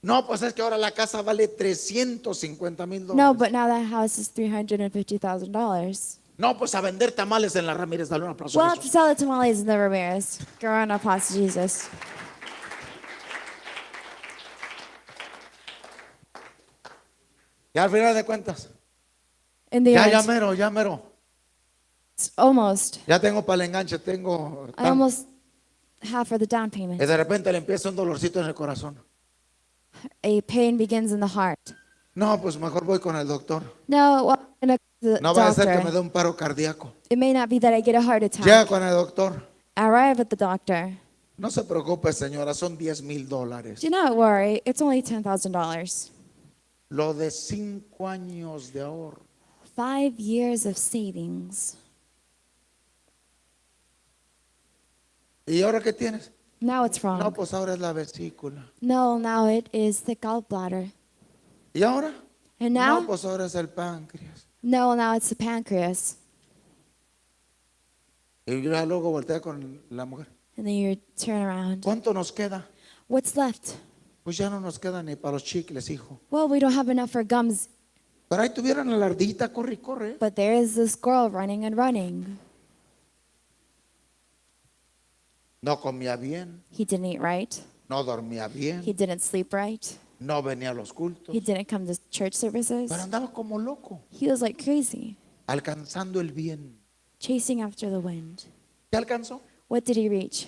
No, pues es que ahora la casa vale 350,000 No, dólares. but now that house is $350,000. No, pues a vender tamales en la Ramírez, dale un aplauso. Well, a to Jesús. sell the tamales in the Ramirez. Go on up past Jesus. Y al final de cuentas, In the ya end, mero, ya mero. it's almost. Ya tengo para el enganche, tengo. I almost have for the down Y payment. de repente le empieza un dolorcito en el corazón. A pain begins in the heart. No, pues mejor voy con el doctor. No, well, I'm gonna go to the No va a ser que me doctor. dé un paro cardíaco. It may not be that I get a heart Llega attack. con el doctor. I arrive at the doctor. No se preocupe, señora, son 10,000 dólares. Do not worry, it's only $10,000. Lo de 5 años de ahorro. 5 years of savings. ¿Y ahora qué tienes? Now it's No, wrong. pues ahora es la vesícula. No, now it is the gallbladder. ¿Y ahora? And No, now? pues ahora es el páncreas. No, now it's the pancreas. Y ya luego voltea con la mujer. And then you turn around. ¿Cuánto nos queda? What's left? Pues ya no nos queda ni para los chicles, hijo. Well, we don't have enough for gums, Pero ahí tuvieran la ardillita, corre y corre. but there is the squirrel running and running. No comía bien, He didn't eat right. no dormía He bien, didn't sleep right. no venía a los cultos. He didn't come to church services. Pero andaba como loco, He was like crazy, alcanzando el bien. chasing after the wind. ¿Qué alcanzó? What did he reach?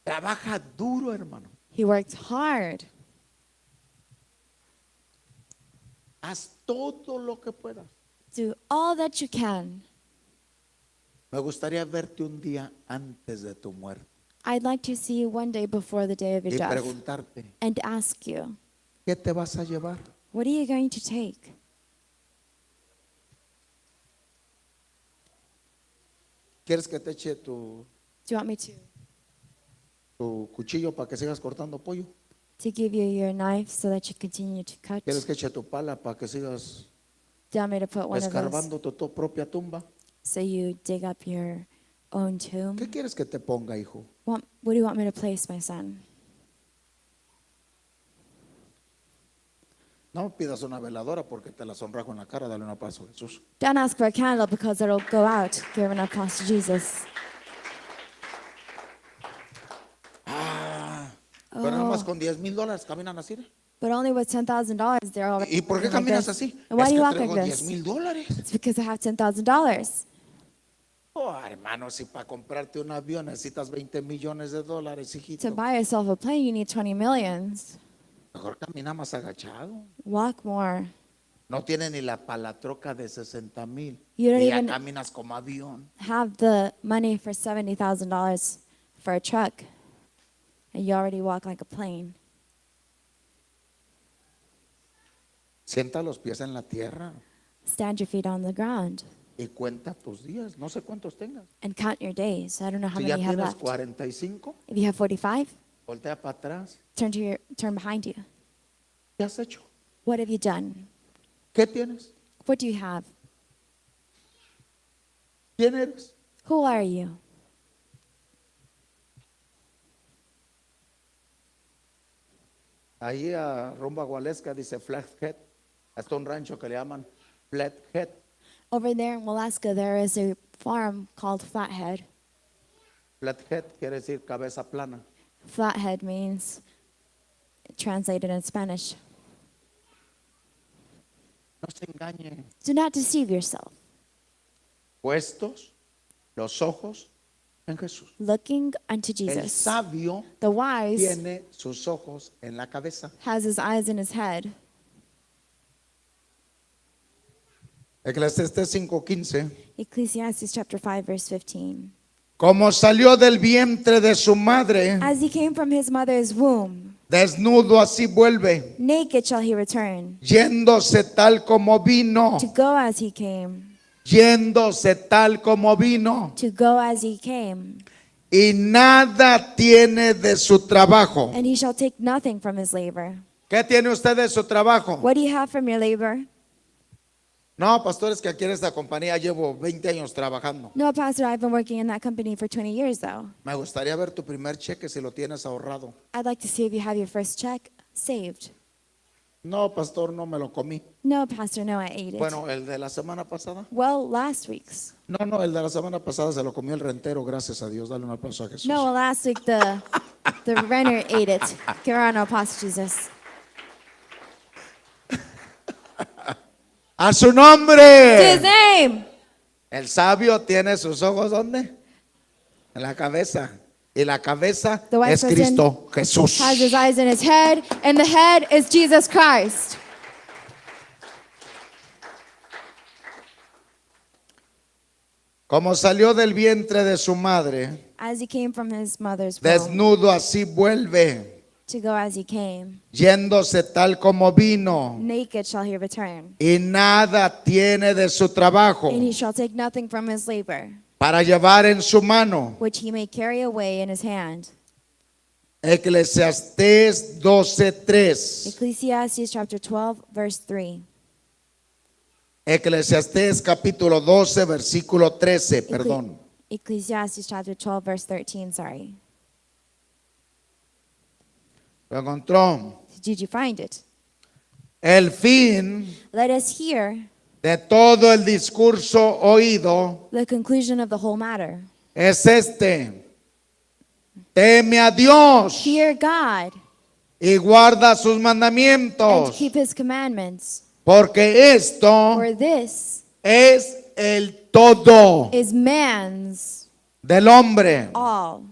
Trabaja duro, hermano. He worked hard. Haz todo lo que puedas. Do all that you can. Me gustaría verte un día antes de tu muerte I'd like to see you one day before the day of your y death preguntarte, and ask you, ¿qué te vas a llevar? what are you going to take? ¿Quieres que te eche tu Do you want me cuchillo para que sigas cortando pollo? to give you your knife so that you continue to cut? ¿Quieres que eche tu pala para que sigas Do you want me to put one of those escarbando tu propia tumba? so you dig up your own tomb? ¿Qué quieres que te ponga, hijo? What do you want me to place, my son? No pidas una veladora porque te la sonrajo en la cara. Dale un aplauso a Jesús. Don't ask for a candle because it'll go out. Give an applause to Jesus. Pero nada más con 10,000 dólares caminan así. But only with $10,000, they're already. ¿Y por qué like caminas this. así? And why Es do que you walk traigo like 10,000 this? dólares. It's because I have $10,000. Oh, hermano, si para comprarte un avión necesitas 20 millones de dólares, hijito. To buy yourself a plane, you need 20 millions. Mejor camina más agachado. Walk more. No tiene ni la palatroca de 60,000. You don't Y ya even- caminas como avión. Have the money for $70,000 for a truck, and you already walk like a plane. Sienta los pies en la tierra Stand your feet on the ground y cuenta tus días. No sé cuántos tengas. and count your days. I don't know how Si many ya you have tienes left. 45, If you have 45, voltea para atrás. turn behind you. ¿Qué has hecho? What have you done? ¿Qué tienes? What do you have? ¿Quién eres? Who are you? Ahí a rumbo a Gualesca dice Flathead. Hasta un rancho que le llaman Flathead. Over there in Alaska, there is a farm called Flathead. Flathead quiere decir cabeza plana. Flathead means, translated in Spanish, No se engañe. do not deceive yourself. Puestos los ojos en Jesús. Looking unto El Jesus. sabio The wise tiene sus ojos en la cabeza. has his eyes in his head. Eclesiastés 5:15. Ecclesiastes chapter 5, verse 15. Como salió del vientre de su madre, As he came from his mother's womb, desnudo así vuelve, naked shall he return, yéndose tal como vino. to go as he came. yéndose tal como vino, to go as he came, y nada tiene de su trabajo. and he shall take nothing from his labor. ¿Qué tiene usted de su trabajo? What do you have from your labor? No, pastor, es que aquí en esta compañía llevo 20 años trabajando. No, Pastor, I've been working in that company for 20 years, though. Me gustaría ver tu primer cheque si lo tienes ahorrado. I'd like to see if you have your first check saved. No, pastor, no me lo comí. No, Pastor, no, I ate it. Bueno, el de la semana pasada. Well, last week's. No, el de la semana pasada se lo comió el rentero, gracias a Dios. Dale un aplauso a Jesús. No, well, last week the renter ate it. Give her an applause, Jesus. A su To his nombre. name. El sabio tiene sus ojos, ¿dónde? En la cabeza. Y la cabeza The wise es person Cristo Jesús. has his eyes in his head, and the head is Jesus Christ. Como salió del vientre de su madre, As he came from his mother's womb, desnudo así vuelve, to go as he came, yéndose tal como vino, naked shall he return, y nada tiene de su trabajo and he shall take nothing from his labor, para llevar en su mano. which he may carry away in his hand. Eclesiastés 12:3. Ecclesiastes chapter 12, verse 3. Eclesiastés capítulo 12, versículo 13, perdón. Ecclesiastes chapter 12, verse 13, sorry. ¿Lo encontró? Did you find it? El fin Let us hear de todo el discurso oído the conclusion of the whole matter. es este: teme a Dios Fear God y guarda sus and mandamientos, keep his commandments, porque esto for this es el todo is man's del hombre, all.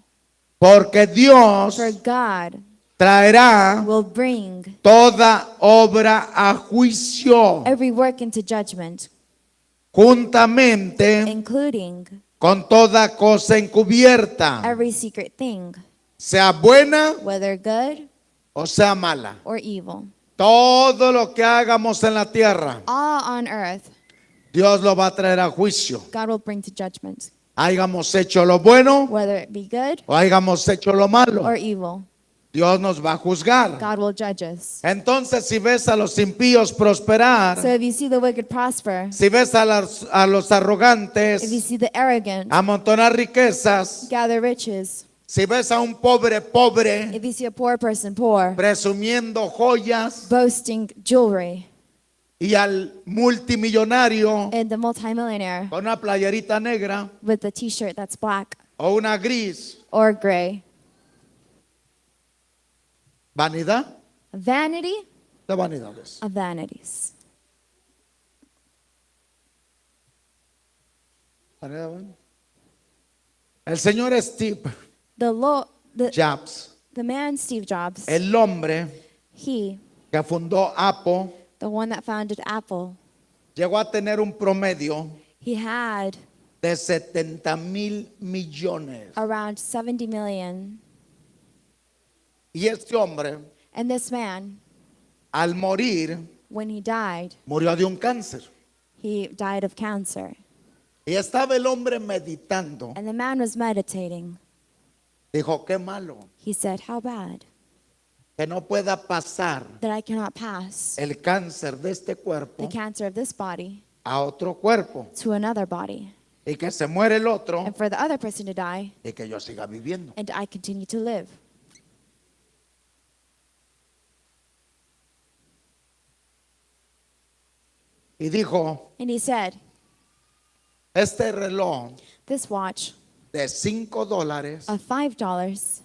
porque Dios For God traerá will bring toda obra a juicio every work into judgment, juntamente including con toda cosa encubierta, every secret thing, sea buena whether good o sea mala. or evil. Todo lo que hagamos en la tierra, All on earth, Dios lo va a traer a juicio. God will bring to judgment, Hayamos hecho lo bueno whether it be good o hayamos hecho lo malo, or evil. Dios nos va a juzgar. God will judge us. Entonces, si ves a los impíos prosperar, So if you see the wicked prosper, si ves a los if you arrogantes see the arrogant amontonar riquezas, gather riches, si ves a un pobre pobre if you see a poor person poor, presumiendo joyas boasting jewelry, y al multimillonario and the multimillionaire con una playerita negra with a t-shirt that's black o una gris, or gray, vanidad vanity de vanidades. of vanities. Vanidad. El señor Steve The Jobs, man Steve Jobs, el hombre he, que fundó Apple, the one that founded Apple, llegó a tener un promedio he had de 70,000 millones. around 70 million. Y este hombre, And this man, al morir, when he died, murió de un cáncer. he died of cancer. Y estaba el hombre meditando. And the man was meditating. Dijo, qué malo He said, how bad que no pueda pasar that I cannot pass el cáncer de este the cuerpo cancer of this body a otro cuerpo to another body, y que se muere el otro and for the other person to die, y que yo siga viviendo. and I continue to live. Y dijo, And he said, este reloj this watch de $5 of $5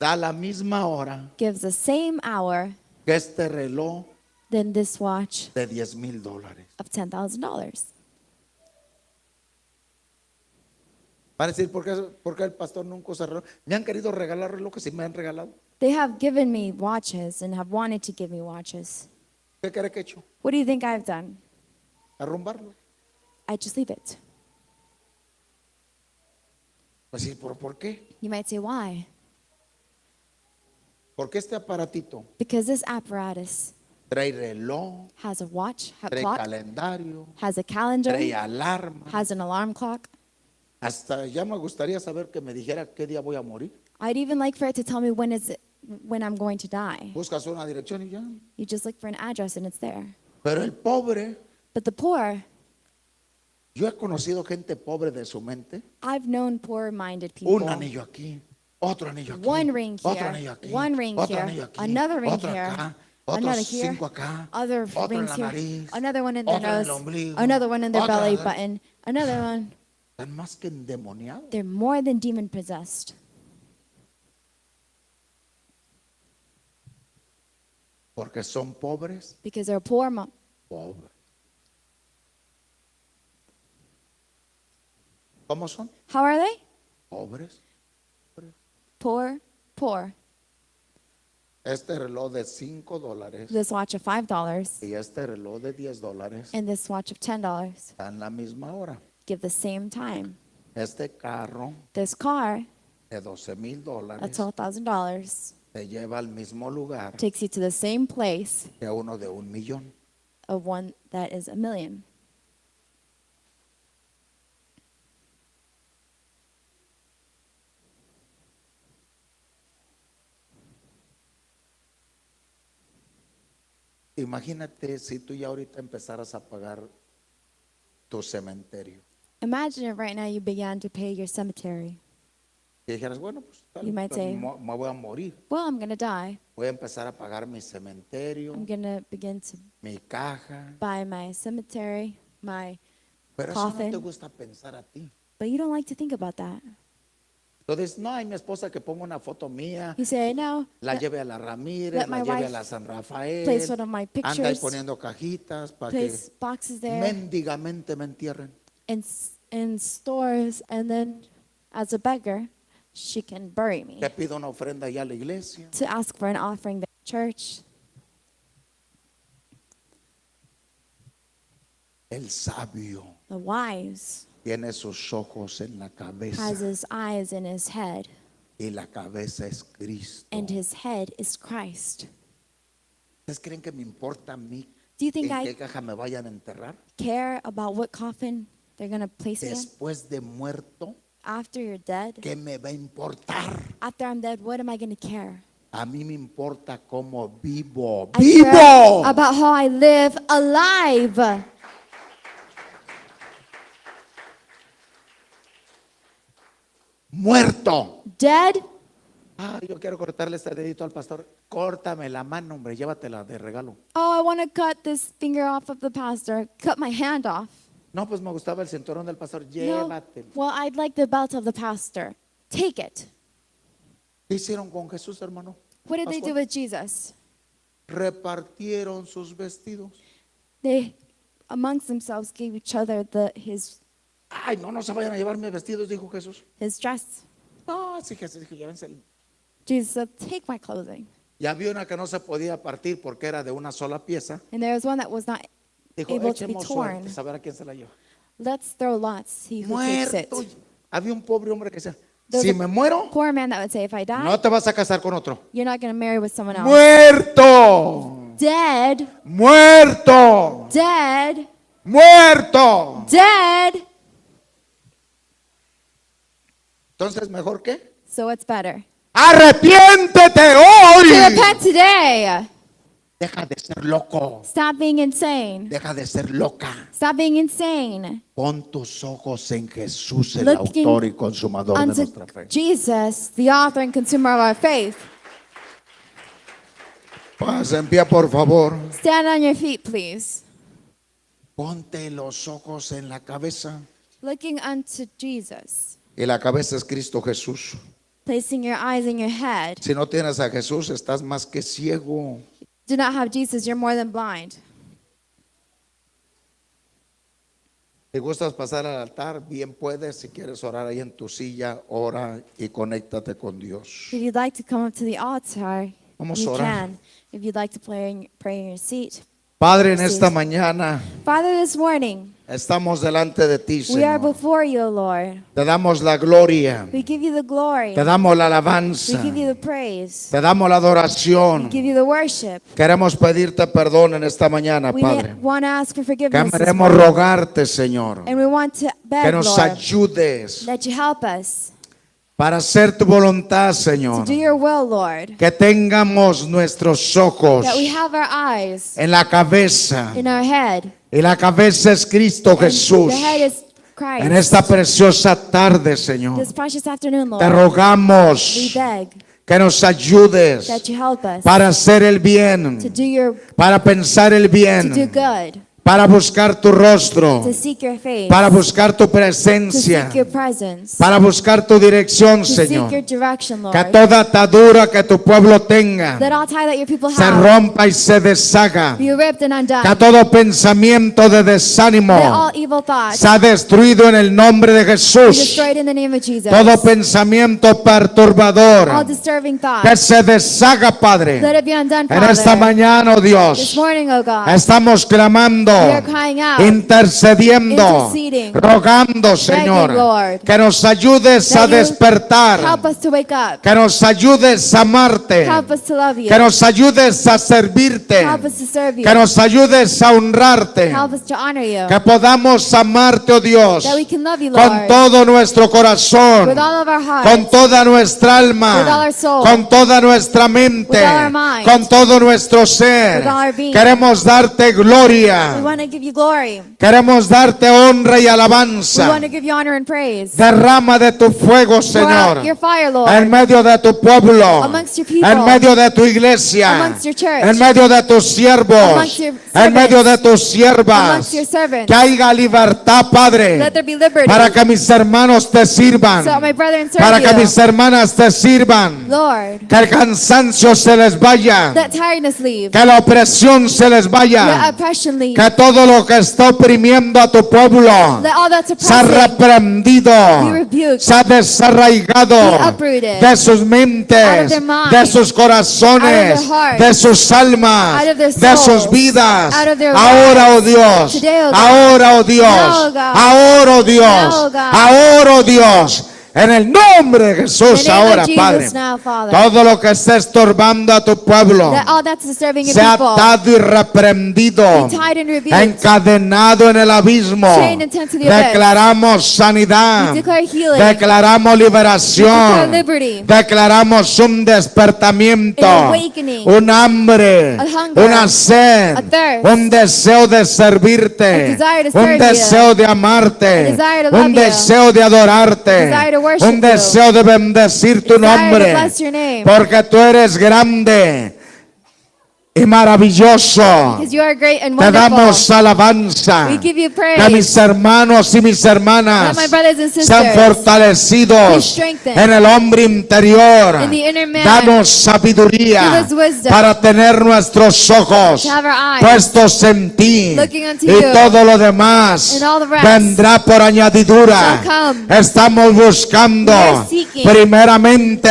da la misma hora gives the same hour que este reloj than this watch de $10,000. of $10,000. Van a decir, ¿por qué el pastor nunca usa reloj? Me han querido regalar relojes y me han regalado. They have given me watches and have wanted to give me watches. ¿Qué quiere que he hecho? What do you think I've done? Arrumbarlo. I just leave it. Pues sí, ¿por qué? You might say, why? Porque este aparatito Because this apparatus trae reloj, has a watch, a trae clock, calendario, has a calendar, trae alarma. has an alarm clock. Hasta ya me gustaría saber que me dijera qué día voy a morir. I'd even like for it to tell me when I'm going to die. Buscas una dirección y ya. You just look for an address and it's there. Pero el pobre, But the poor, yo he conocido gente pobre de su mente. I've known poor-minded Un people. anillo aquí, otro anillo aquí, One ring otro here, anillo aquí, one ring otro here, anillo aquí, another ring otro here, acá, another otros here, 5 acá, other otro en rings la here, nariz, another one in their otro en el nose, ombligo, another one in their otro belly en la- button, another one. Están más que endemoniados. They're more than demon-possessed Porque son pobres, because they're poor, pobres. ¿Cómo son? How are they? Pobres. Poor, poor. Este reloj de $5 This watch of $5 y este reloj de $10 and this watch of $10 están la misma hora. give the same time. Este carro This car de $12,000 at $12,000 te lleva al mismo lugar takes you to the same place que uno de $1,000,000. of one that is a million. Imagínate si tú ya ahorita empezaras a pagar tu cementerio. Imagine if right now you began to pay your cemetery. Y dijeras, bueno, pues tal, You might say, me voy a morir. well, I'm going to die. Voy a empezar a pagar mi cementerio, I'm going to begin to mi caja. buy my cemetery, my Pero eso no te coffin. gusta pensar a ti. But you don't like to think about that. Entonces, no hay mi esposa que ponga una foto mía, You say, no, la lleve a la Ramírez, let la my lleve a wife la San Rafael, place one of my anda ahí pictures, poniendo cajitas para que place boxes there mendigamente me entierren. in stores, and then as a beggar, she can bury me. Que pido una ofrenda allá a la iglesia. To ask for an offering to the church. El sabio The wise tiene sus ojos en la has cabeza his eyes in his head, y la cabeza es Cristo. and his head is Christ. ¿Ustedes creen que me importa a mí Do you think en I qué caja me vayan a enterrar? care about what coffin they're going to place me in? Después de muerto, After you're dead, ¿qué me va a importar? after I'm dead, what am I going to care? A mí me importa cómo vivo. I care ¡Vivo! about how I live alive. Muerto. Dead? Ah, yo quiero cortarle este dedito al pastor. Córtame la mano, hombre, llévatela de regalo. Oh, I want to cut this finger off of the pastor. Cut my hand off. No, pues me gustaba el cinturón del pastor. No. Llévatelo. Well, I'd like the belt of the pastor. Take it. ¿Qué hicieron con Jesús, hermano? What did they Pascual? do with Jesus? Repartieron sus vestidos. They, amongst themselves, gave each other his Ay, no se vayan a llevar mis vestidos, dijo Jesús. dress. No, sí, Jesús dijo, llévenselo. Jesus said, take my clothing. Y había una que no se podía partir porque era de una sola pieza. And there was one that was not Dijo, able to be echemos torn. suerte, saber a quién se la lleva. Let's throw lots, see who takes it. Muerto. Había un pobre hombre que decía, There was si a me muero, poor man that would say, if I die, no te vas a casar con otro. you're not going to marry with someone else. Muerto. Dead, Muerto. dead, Muerto. dead. Entonces, ¿mejor qué? So it's better Arrepiéntete to hoy. repent today. Deja de ser loco. Stop being insane. Deja de ser loca. Stop being insane. Pon tus ojos en Jesús, el Looking autor y consumador de Unto nuestra fe. Jesus, the author and consumer of our faith. Pasa en pie, por favor. Stand on your feet, please. Ponte los ojos en la cabeza. Looking unto Jesus. Y la cabeza es Cristo Jesús. Placing your eyes in your head. Si no tienes a Jesús, estás más que ciego. Do not have Jesus, you're more than blind. Si gustas pasar al altar, bien puedes. Si quieres orar ahí en tu silla, ora y conéctate con Dios. If you'd like to come up to the altar, Vamos a you orar. can. If you'd like to pray in your seat, Padre, en esta mañana Father, this morning, estamos delante de ti, we are Señor. before you, Lord. Te damos la gloria, We give you the glory. te damos la We alabanza, give you the praise. te damos la We adoración. give you the worship. Queremos pedirte perdón en esta mañana, We Padre. want to ask for forgiveness this Queremos morning. rogarte, Señor, And we want to que beg, nos Lord, ayudes that you help us para hacer tu voluntad, to Señor. do your will, Lord. Que tengamos nuestros ojos That we have our eyes en la cabeza, in our head. y la cabeza es Cristo And Jesús. the head is Christ. En esta preciosa tarde, Señor, This precious afternoon, te Lord, we rogamos beg que nos ayudes that you help us para hacer el to bien, do your para pensar el to do bien, good, para buscar tu rostro, to seek your face, para buscar tu to presencia, seek your presence, para buscar tu dirección, to seek your Señor. direction, Que Lord. toda atadura que tu pueblo tenga Let all tie that your people se have rompa y se deshaga. be ripped and undone. Que todo pensamiento de Let desánimo all evil thoughts sea destruido en el nombre de be Jesús. destroyed in the name of Jesus. Todo pensamiento All perturbador disturbing que thoughts, se deshaga, Padre. let it be undone, En esta Father. mañana, oh This Dios, morning, oh God, estamos clamando, we are crying out, intercediendo, interceding, rogando, Señor, Lord, que nos ayudes a that you despertar, help us to wake up, que nos ayudes a amarte, help us to love you, que nos ayudes a servirte, help us to serve you, que nos ayudes a honrarte, help us to honor you, que podamos amarte, oh Dios, that we can love you, con Lord, todo nuestro corazón, with all of our con hearts, toda nuestra with all alma, our soul, con toda nuestra mente, with all our mind, con todo nuestro ser. with all our being. Queremos darte We gloria, want to give you glory. queremos darte honra y We alabanza. want to give you honor and praise. Derrama de tu fuego, Pour out Señor, your fire, Lord, en medio de tu pueblo, amongst your people, en medio de tu iglesia, amongst your church, en medio de tus siervos, amongst your en medio de tus amongst siervas. your servants. Que haya libertad, Padre, Let there be liberty, para que mis hermanos te sirvan, so that my brethren para serve que you. mis hermanas te sirvan, Lord, que el cansancio se les vaya, let tiredness leave, que la opresión se les let vaya, oppression leave, que todo lo que está oprimiendo a tu pueblo let all that's sea oppressing reprendido, be rebuked, sea desarraigado be uprooted de sus out of mentes, their minds, de sus corazones, out of their hearts, de sus almas, out of their de sus souls, vidas. out of their Ahora, oh lives. Dios, Today, oh God. ahora, oh Dios, Now, oh God. ahora, oh Dios, Now, oh God. ahora, oh Dios. En el nombre de in the Jesús, name ahora, of Jesus Padre, now, Father, todo lo que esté estorbando a tu pueblo let all that's disturbing your sea people atado y reprendido, be tied and rebuked, encadenado en el abismo. chained into the abyss. Declaramos sanidad, We declare healing, declaramos liberación, we declare liberty, declaramos un despertamiento, an awakening, un hambre, a hunger, una sed, a thirst, un deseo de servirte, a desire to un serve you, deseo de amarte, a desire to un love you, deseo de adorarte, a desire to worship un deseo de bendecir tu desire to nombre, bless your name, porque tú eres grande y maravilloso. because you are great and Te wonderful. damos alabanza. We give you praise. Que mis hermanos y mis hermanas Let my brothers and sisters sean be fortalecidos strengthened en el hombre interior. in the inner man. Danos sabiduría Give us wisdom para tener nuestros ojos to have our eyes puestos en ti, looking unto y you, todo lo demás and all the rest vendrá por añadidura. shall come. Estamos buscando We are seeking primeramente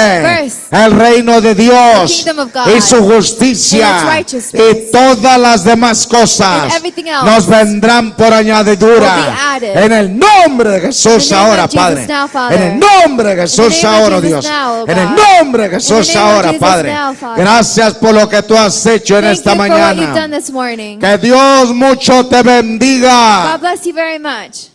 first el reino de Dios the kingdom of God y su justicia, and its righteousness, y todas las demás cosas and everything else nos vendrán por añadidura. will be added. En el nombre de Jesús In the name ahora, of Jesus Padre. now, Father. En el nombre de In the Jesús name of ahora, Jesus Dios. now, oh En el God. nombre de Jesús In the name of ahora, Jesus Padre. now, Father. Gracias por lo que tú has hecho en Thank esta you for what you've mañana. done this morning. Que Dios mucho te bendiga. God bless you very much.